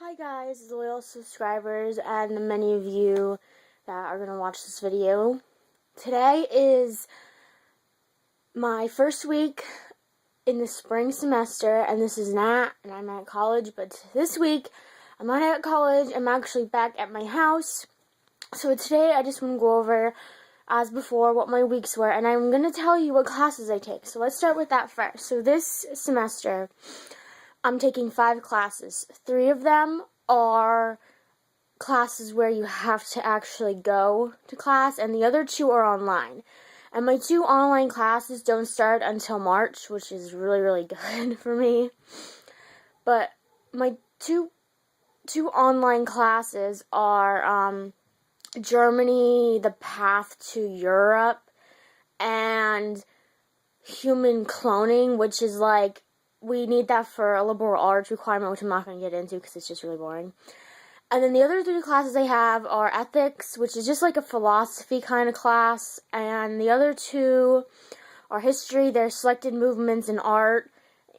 Hi guys, loyal subscribers and many of you that are going to watch this video. Today is my first week in the spring semester, and this is Nat, and I'm at college, but this week I'm not at college, I'm actually back at my house. So today I just want to go over, as before, what my weeks were, and I'm going to tell you what classes I take. So let's start with that first. So this semester, I'm taking 5 classes. 3 of them are classes where you have to actually go to class, and the other 2 are online. And my 2 online classes don't start until March, which is really, really good for me. But my two online classes are Germany, the path to Europe, and human cloning, which is like, we need that for a liberal arts requirement, which I'm not going to get into because it's just really boring. And then the other 3 classes I have are ethics, which is just like a philosophy kind of class. And the other 2 are history. They're selected movements in art.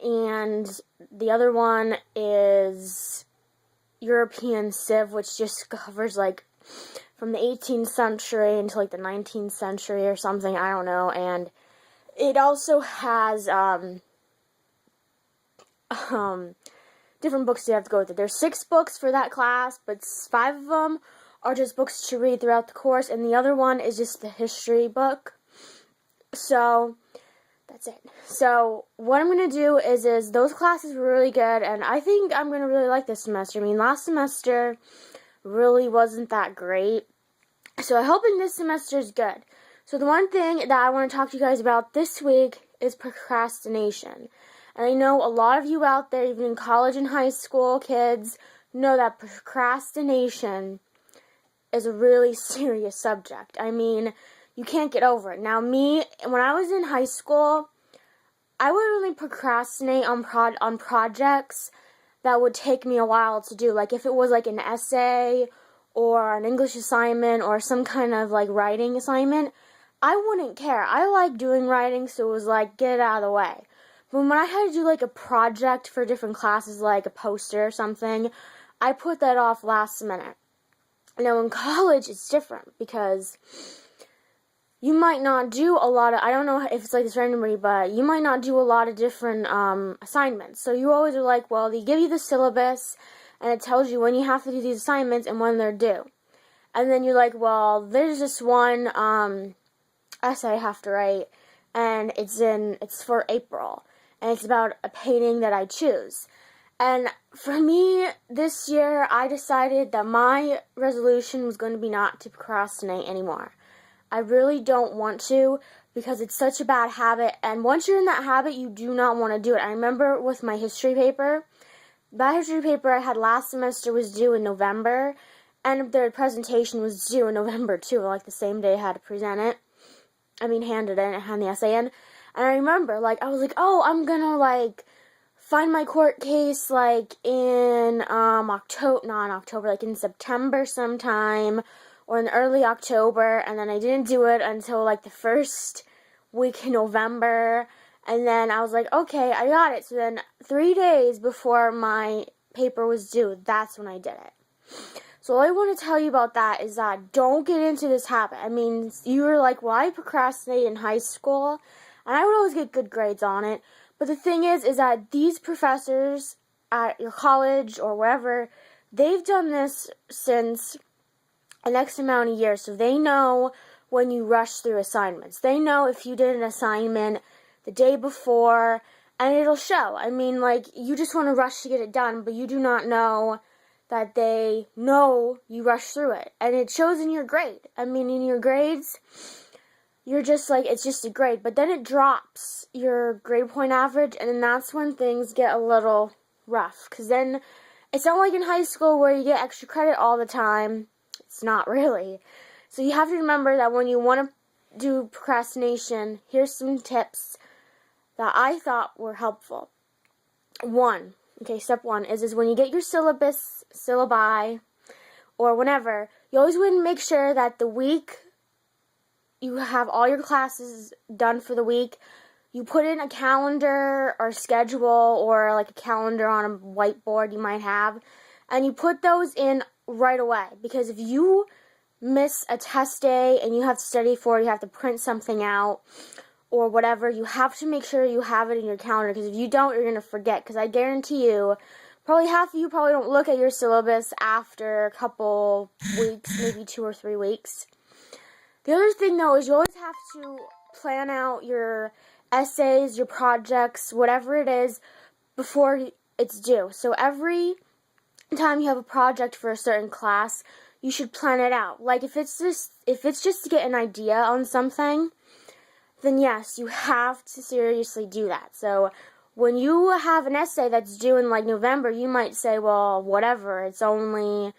And the other one is European Civ, which just covers like from the 18th century until like the 19th century or something. I don't know. And it also has different books you have to go with it. There's 6 books for that class, but 5 of them are just books to read throughout the course, and the other one is just the history book. So that's it. So what I'm going to do is those classes were really good, and I think I'm going to really like this semester. I mean, last semester really wasn't that great, so I'm hoping this semester is good. So the one thing that I want to talk to you guys about this week is procrastination. And I know a lot of you out there, even in college and high school kids, know that procrastination is a really serious subject. I mean, you can't get over it. Now, me, when I was in high school, I would really procrastinate on projects that would take me a while to do. Like, if it was like an essay or an English assignment or some kind of like writing assignment, I wouldn't care. I like doing writing, so it was like, get it out of the way. But when I had to do like a project for different classes, like a poster or something, I put that off last minute. Now in college, it's different because you might not do a lot of, I don't know if it's like this for anybody, but you might not do a lot of different assignments. So you always are like, well, they give you the syllabus, and it tells you when you have to do these assignments and when they're due. And then you're like, well, there's this one essay I have to write, and it's for April. And it's about a painting that I choose. And for me, this year, I decided that my resolution was going to be not to procrastinate anymore. I really don't want to, because it's such a bad habit. And once you're in that habit, you do not want to do it. I remember with my history paper, that history paper I had last semester was due in November. And the presentation was due in November too, like the same day I had to present it. Hand it in and hand the essay in. And I remember, like, I was like, oh, I'm gonna, like, find my court case, like, in, October, like, in September sometime, or in early October, and then I didn't do it until, like, the first week in November, and then I was like, okay, I got it. So then 3 days before my paper was due, that's when I did it. So all I want to tell you about that is that don't get into this habit. I mean, you were like, well, I procrastinated in high school, and I would always get good grades on it. But the thing is that these professors at your college or wherever, they've done this since an X amount of years. So they know when you rush through assignments. They know if you did an assignment the day before, and it'll show. I mean, like, you just want to rush to get it done, but you do not know that they know you rush through it. And it shows in your grade. I mean, in your grades, you're just like, it's just a grade, but then it drops your grade point average, and then that's when things get a little rough, because then it's not like in high school where you get extra credit all the time. It's not really. So you have to remember that when you want to do procrastination, here's some tips that I thought were helpful. Step 1 is when you get your syllabi, or whenever, you always want to make sure that the week you have all your classes done for the week. You put in a calendar or schedule, or like a calendar on a whiteboard you might have, and you put those in right away, because if you miss a test day and you have to study for it, you have to print something out or whatever, you have to make sure you have it in your calendar, because if you don't, you're going to forget, because I guarantee you, probably half of you probably don't look at your syllabus after a couple weeks, maybe 2 or 3 weeks. The other thing, though, is you always have to plan out your essays, your projects, whatever it is, before it's due. So every time you have a project for a certain class, you should plan it out. Like, if it's just to get an idea on something, then yes, you have to seriously do that. So when you have an essay that's due in like November, you might say, well, whatever, it's only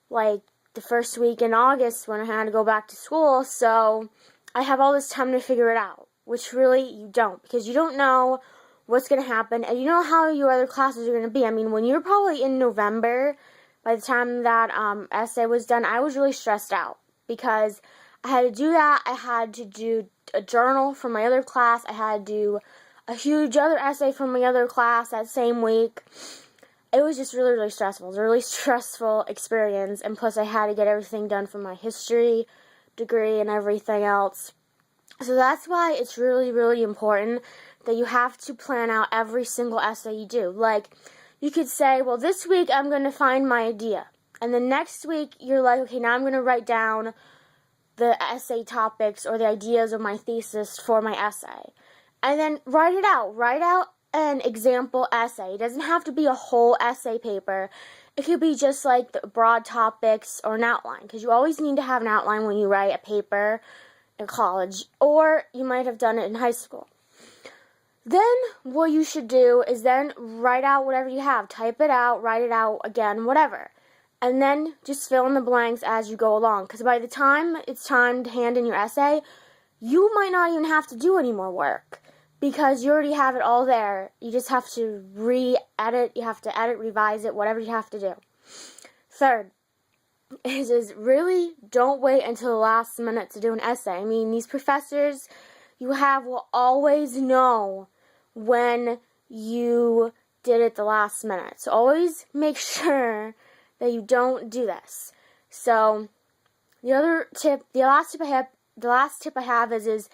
like the first week in August when I had to go back to school, so I have all this time to figure it out, which really you don't, because you don't know what's going to happen, and you know how your other classes are going to be. I mean, when you're probably in November, by the time that essay was done, I was really stressed out, because I had to do that. I had to do a journal from my other class. I had to do a huge other essay from my other class that same week. It was just really, really stressful. It was a really stressful experience, and plus I had to get everything done for my history degree and everything else. So that's why it's really, really important that you have to plan out every single essay you do. Like, you could say, well, this week I'm going to find my idea. And then next week you're like, okay, now I'm going to write down the essay topics or the ideas of my thesis for my essay. And then write it out. Write out an example essay. It doesn't have to be a whole essay paper. It could be just like the broad topics or an outline, because you always need to have an outline when you write a paper in college, or you might have done it in high school. Then what you should do is then write out whatever you have. Type it out, write it out again, whatever. And then just fill in the blanks as you go along, because by the time it's time to hand in your essay, you might not even have to do any more work, because you already have it all there. You just have to re-edit, you have to edit, revise it, whatever you have to do. Third is really don't wait until the last minute to do an essay. I mean, these professors you have will always know when you did it the last minute. So always make sure that you don't do this. So the last tip I have is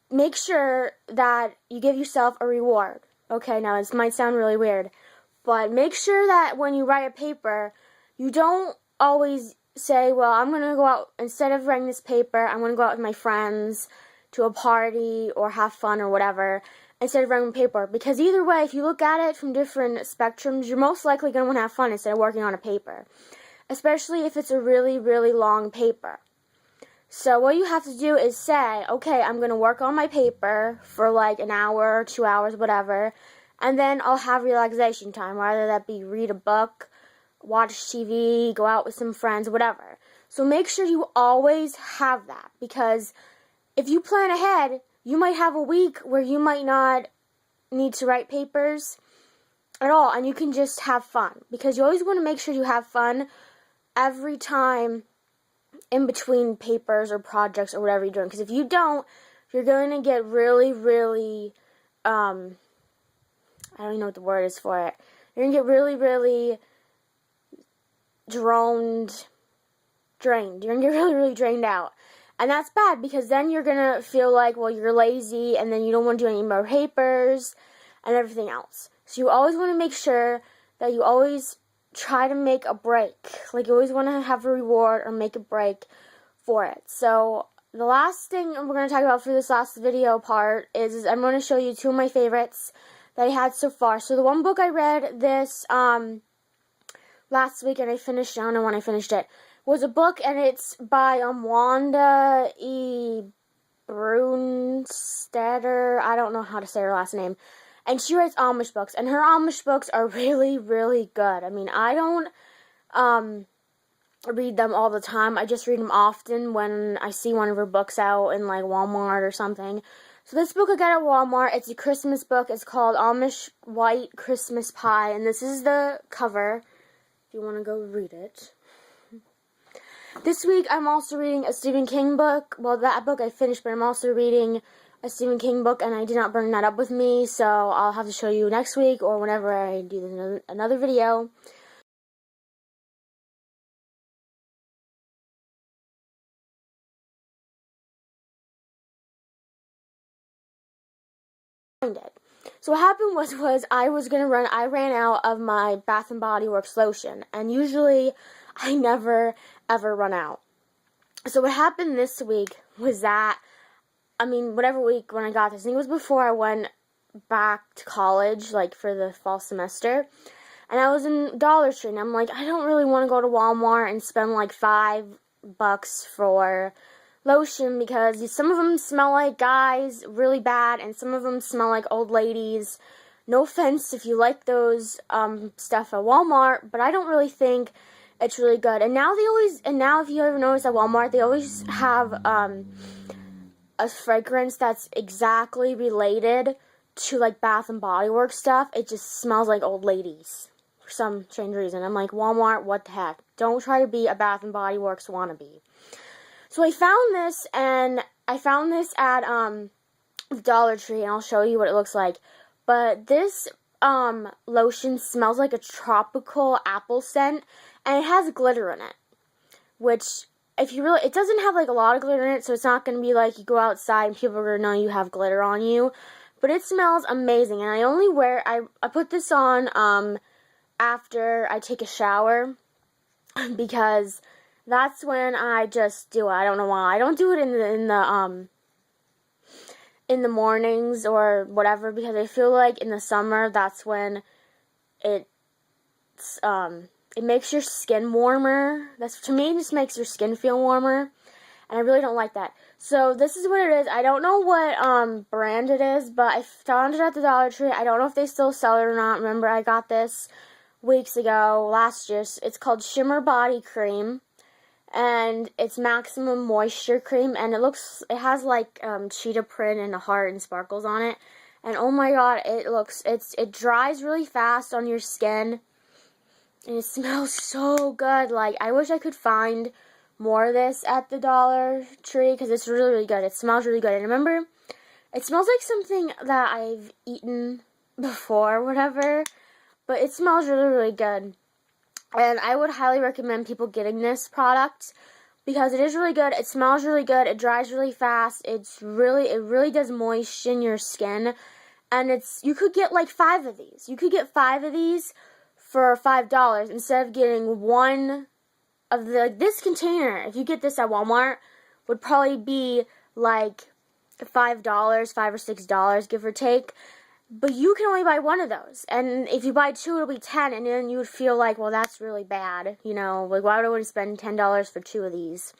make sure that you give yourself a reward. Okay, now this might sound really weird, but make sure that when you write a paper, you don't always say, well, I'm going to go out, instead of writing this paper, I'm going to go out with my friends to a party or have fun or whatever, instead of writing a paper. Because either way, if you look at it from different spectrums, you're most likely going to want to have fun instead of working on a paper. Especially if it's a really, really long paper. So what you have to do is say, okay, I'm going to work on my paper for like an hour, 2 hours, whatever, and then I'll have relaxation time, whether that be read a book, watch TV, go out with some friends, whatever. So make sure you always have that, because if you plan ahead, you might have a week where you might not need to write papers at all, and you can just have fun, because you always want to make sure you have fun every time in between papers or projects or whatever you're doing, because if you don't, you're going to get really, really, I don't even know what the word is for it, you're going to get really, really drained, you're going to get really, really drained out, and that's bad, because then you're going to feel like, well, you're lazy, and then you don't want to do any more papers, and everything else. So you always want to make sure that you always try to make a break. Like, you always want to have a reward or make a break for it. So the last thing we're going to talk about for this last video part is I'm going to show you two of my favorites that I had so far. So the one book I read this last week, and I finished, I don't know when I finished it, was a book, and it's by Wanda E. Brunstetter. I don't know how to say her last name. And she writes Amish books, and her Amish books are really, really good. I mean, I don't read them all the time. I just read them often when I see one of her books out in, like, Walmart or something. So this book I got at Walmart. It's a Christmas book. It's called Amish White Christmas Pie, and this is the cover, if you want to go read it. This week, I'm also reading a Stephen King book. Well, that book I finished, but I'm also reading a Stephen King book, and I did not bring that up with me, so I'll have to show you next week or whenever I do another video. it. So what happened was I ran out of my Bath & Body Works lotion, and usually I never ever run out. So what happened this week was that, whatever week when I got this, I think it was before I went back to college, like for the fall semester, and I was in Dollar Tree, and I'm like, I don't really want to go to Walmart and spend like $5 for lotion, because some of them smell like guys really bad, and some of them smell like old ladies. No offense if you like those stuff at Walmart, but I don't really think it's really good. And now if you ever notice at Walmart, they always have a fragrance that's exactly related to like Bath & Body Works stuff. It just smells like old ladies for some strange reason. I'm like, Walmart, what the heck? Don't try to be a Bath & Body Works wannabe. So I found this, and I found this at the Dollar Tree, and I'll show you what it looks like. But this lotion smells like a tropical apple scent, and it has glitter in it, which, it doesn't have like a lot of glitter in it, so it's not going to be like you go outside and people are going to know you have glitter on you. But it smells amazing, and I put this on after I take a shower, because that's when I just do it. I don't know why. I don't do it in the mornings or whatever, because I feel like in the summer that's when it makes your skin warmer. To me, it just makes your skin feel warmer, and I really don't like that. So this is what it is. I don't know what brand it is, but I found it at the Dollar Tree. I don't know if they still sell it or not. Remember, I got this weeks ago, last year. It's called Shimmer Body Cream, and it's Maximum Moisture Cream, and it has like cheetah print and a heart and sparkles on it. And oh my god, it dries really fast on your skin, and it smells so good. Like, I wish I could find more of this at the Dollar Tree, because it's really, really good. It smells really good. And remember, it smells like something that I've eaten before, whatever, but it smells really, really good. And I would highly recommend people getting this product, because it is really good. It smells really good. It dries really fast. It really does moisten your skin. And you could get like 5 of these. You could get 5 of these for $5 instead of getting one of this container. If you get this at Walmart, would probably be like $5, $5 or $6, give or take. But you can only buy one of those, and if you buy 2, it'll be $10, and then you would feel like, well, that's really bad, like, why would I want to spend $10 for 2 of these?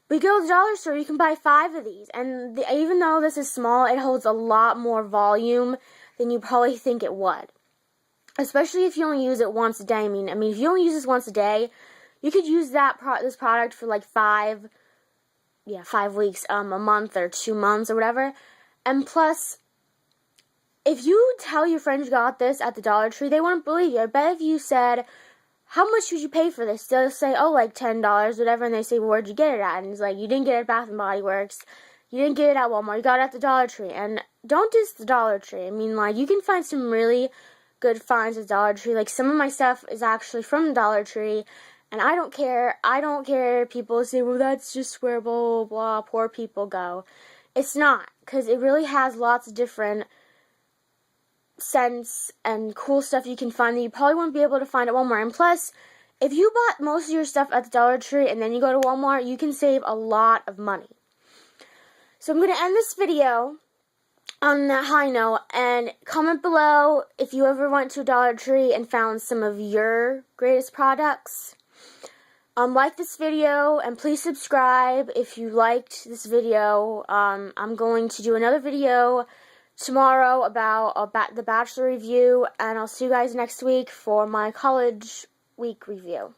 But you go to the Dollar Store, you can buy 5 of these, and even though this is small, it holds a lot more volume than you probably think it would, especially if you only use it once a day. I mean, if you only use this once a day, you could use this product for like 5 weeks, a month or 2 months or whatever, and plus, if you tell your friends you got this at the Dollar Tree, they wouldn't believe you. I bet if you said, how much would you pay for this? They'll say, oh, like $10, whatever, and they say, well, where'd you get it at? And it's like, you didn't get it at Bath & Body Works, you didn't get it at Walmart, you got it at the Dollar Tree. And don't diss the Dollar Tree. You can find some really good finds at Dollar Tree. Like, some of my stuff is actually from the Dollar Tree, and I don't care. I don't care. People say, well, that's just where blah, blah, blah, poor people go. It's not, because it really has lots of different scents and cool stuff you can find that you probably won't be able to find at Walmart. And plus, if you bought most of your stuff at the Dollar Tree and then you go to Walmart, you can save a lot of money. So I'm going to end this video on that high note, and comment below if you ever went to a Dollar Tree and found some of your greatest products. Like this video, and please subscribe if you liked this video. I'm going to do another video tomorrow about the Bachelor review, and I'll see you guys next week for my college week review.